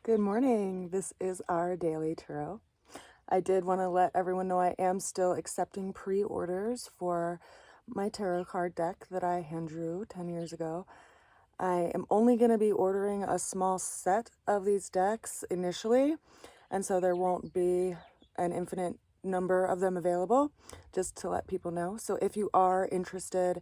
Good morning. This is our daily tarot. I did want to let everyone know I am still accepting pre-orders for my tarot card deck that I hand drew 10 years ago. I am only going to be ordering a small set of these decks initially, and so there won't be an infinite number of them available, just to let people know. So if you are interested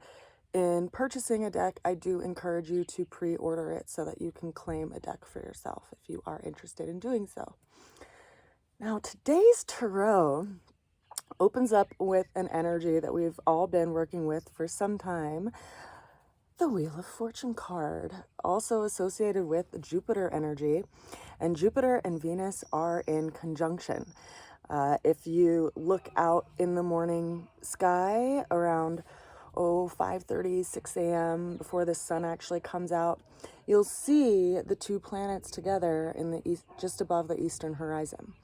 in purchasing a deck, I do encourage you to pre-order it so that you can claim a deck for yourself if you are interested in doing so. Now, today's tarot opens up with an energy that we've all been working with for some time, the Wheel of Fortune card, also associated with Jupiter energy, and Jupiter and Venus are in conjunction. If you look out in the morning sky around 5:30, 6 a.m. before the sun actually comes out, you'll see the two planets together in the east, just above the eastern horizon.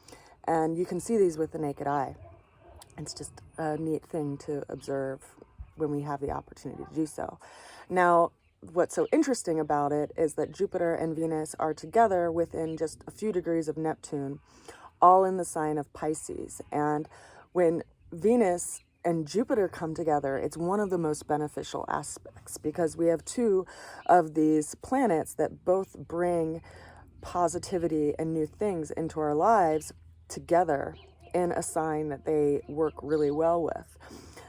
And you can see these with the naked eye. It's just a neat thing to observe when we have the opportunity to do so. Now, what's so interesting about it is that Jupiter and Venus are together within just a few degrees of Neptune, all in the sign of Pisces. And when Venus and Jupiter come together, it's one of the most beneficial aspects because we have two of these planets that both bring positivity and new things into our lives together in a sign that they work really well with.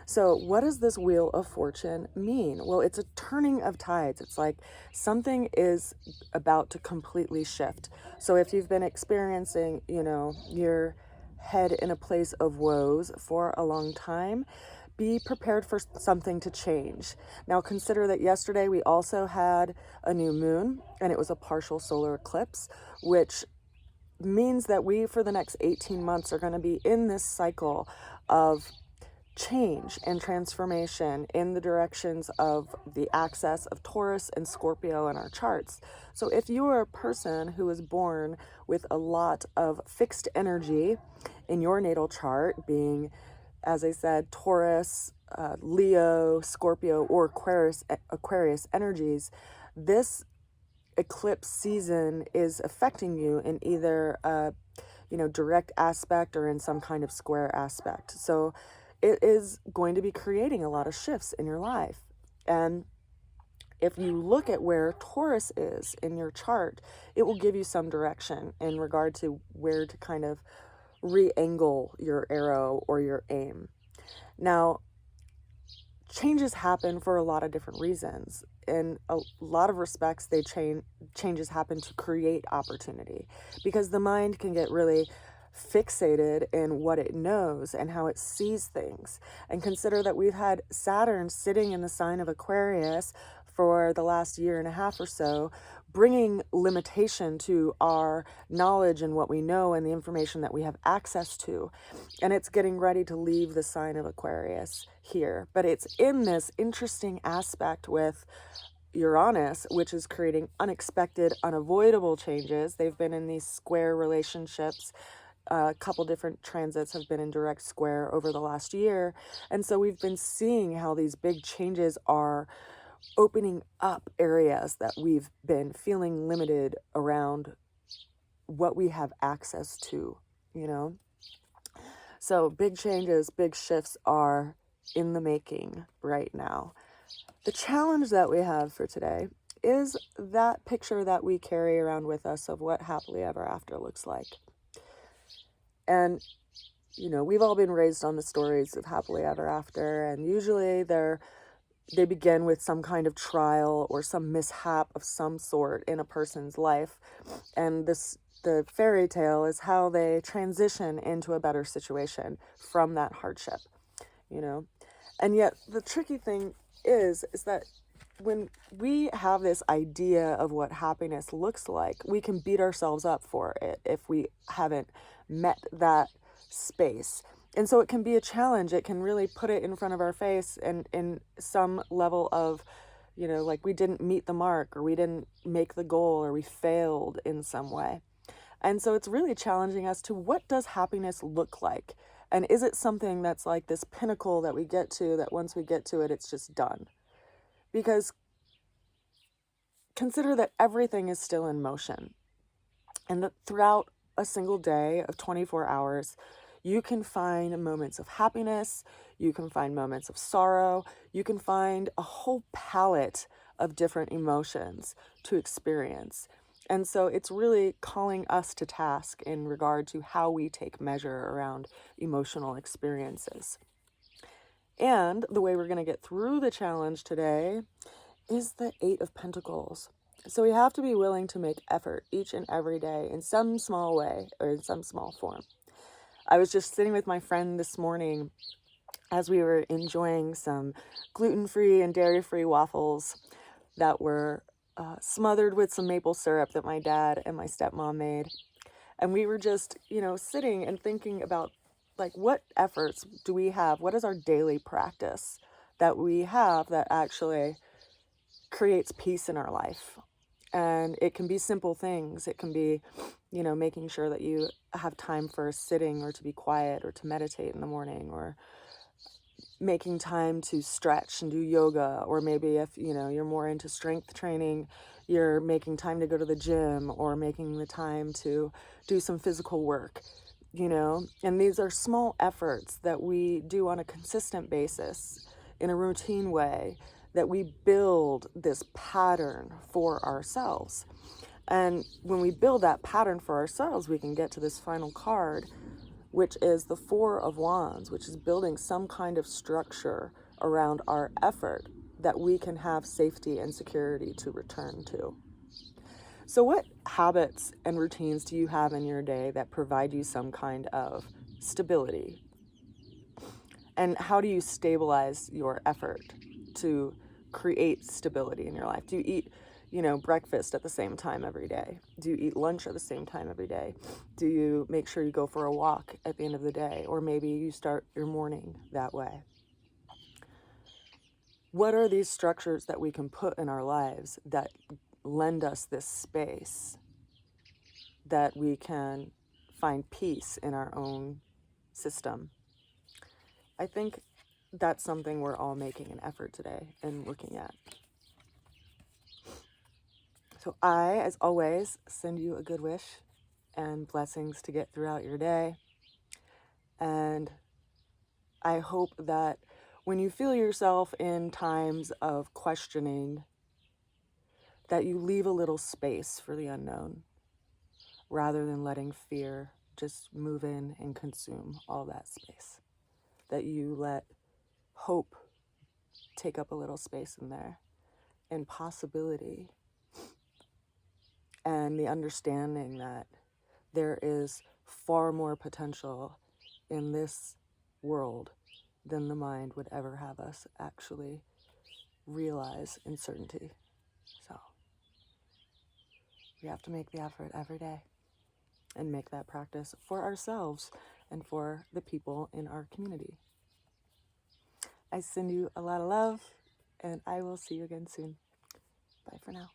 So what does this Wheel of Fortune mean? Well, it's a turning of tides. It's like something is about to completely shift. So if you've been experiencing, your head in a place of woes for a long time, be prepared for something to change. Now consider that yesterday we also had a new moon and it was a partial solar eclipse, which means that we for the next 18 months are going to be in this cycle of change and transformation in the directions of the axis of Taurus and Scorpio in our charts. So if you are a person who is born with a lot of fixed energy in your natal chart, being, as I said, Taurus, Leo, Scorpio, or Aquarius energies, this eclipse season is affecting you in either a direct aspect or in some kind of square aspect. So it is going to be creating a lot of shifts in your life. And if you look at where Taurus is in your chart, it will give you some direction in regard to where to kind of re-angle your arrow or your aim. Now, changes happen for a lot of different reasons. In a lot of respects, changes happen to create opportunity because the mind can get really fixated in what it knows and how it sees things. And consider that we've had Saturn sitting in the sign of Aquarius for the last year and a half or so, bringing limitation to our knowledge and what we know and the information that we have access to. And it's getting ready to leave the sign of Aquarius here. But it's in this interesting aspect with Uranus, which is creating unexpected, unavoidable changes. They've been in these square relationships. A couple different transits have been in direct square over the last year. And so we've been seeing how these big changes are opening up areas that we've been feeling limited around what we have access to, So big changes, big shifts are in the making right now. The challenge that we have for today is that picture that we carry around with us of what happily ever after looks like. And, we've all been raised on the stories of happily ever after, and usually they begin with some kind of trial or some mishap of some sort in a person's life. And the fairy tale is how they transition into a better situation from that hardship, And yet the tricky thing is that when we have this idea of what happiness looks like, we can beat ourselves up for it if we haven't met that space. And so it can be a challenge. It can really put it in front of our face and in some level of, like we didn't meet the mark or we didn't make the goal or we failed in some way. And so it's really challenging us to what does happiness look like? And is it something that's like this pinnacle that we get to, that once we get to it, it's just done? Because consider that everything is still in motion. And that throughout a single day of 24 hours, you can find moments of happiness, you can find moments of sorrow, you can find a whole palette of different emotions to experience. And so it's really calling us to task in regard to how we take measure around emotional experiences. And the way we're going to get through the challenge today is the Eight of Pentacles. So we have to be willing to make effort each and every day in some small way or in some small form. I was just sitting with my friend this morning as we were enjoying some gluten-free and dairy-free waffles that were smothered with some maple syrup that my dad and my stepmom made. And we were just, sitting and thinking about, like, what efforts do we have? What is our daily practice that we have that actually creates peace in our life? And it can be simple things. It can be, making sure that you have time for sitting or to be quiet or to meditate in the morning, or making time to stretch and do yoga. Or maybe if, you're more into strength training, you're making time to go to the gym or making the time to do some physical work, And these are small efforts that we do on a consistent basis in a routine way, that we build this pattern for ourselves. And when we build that pattern for ourselves, we can get to this final card, which is the Four of Wands, which is building some kind of structure around our effort that we can have safety and security to return to. So what habits and routines do you have in your day that provide you some kind of stability? And how do you stabilize your effort to create stability in your life? Do you eat, breakfast at the same time every day? Do you eat lunch at the same time every day? Do you make sure you go for a walk at the end of the day? Or maybe you start your morning that way? What are these structures that we can put in our lives that lend us this space that we can find peace in our own system? I think that's something we're all making an effort today and looking at. So I, as always, send you a good wish and blessings to get throughout your day. And I hope that when you feel yourself in times of questioning, that you leave a little space for the unknown, rather than letting fear just move in and consume all that space. That you let hope take up a little space in there, and possibility, and the understanding that there is far more potential in this world than the mind would ever have us actually realize in certainty. So we have to make the effort every day and make that practice for ourselves and for the people in our community. I send you a lot of love, and I will see you again soon. Bye for now.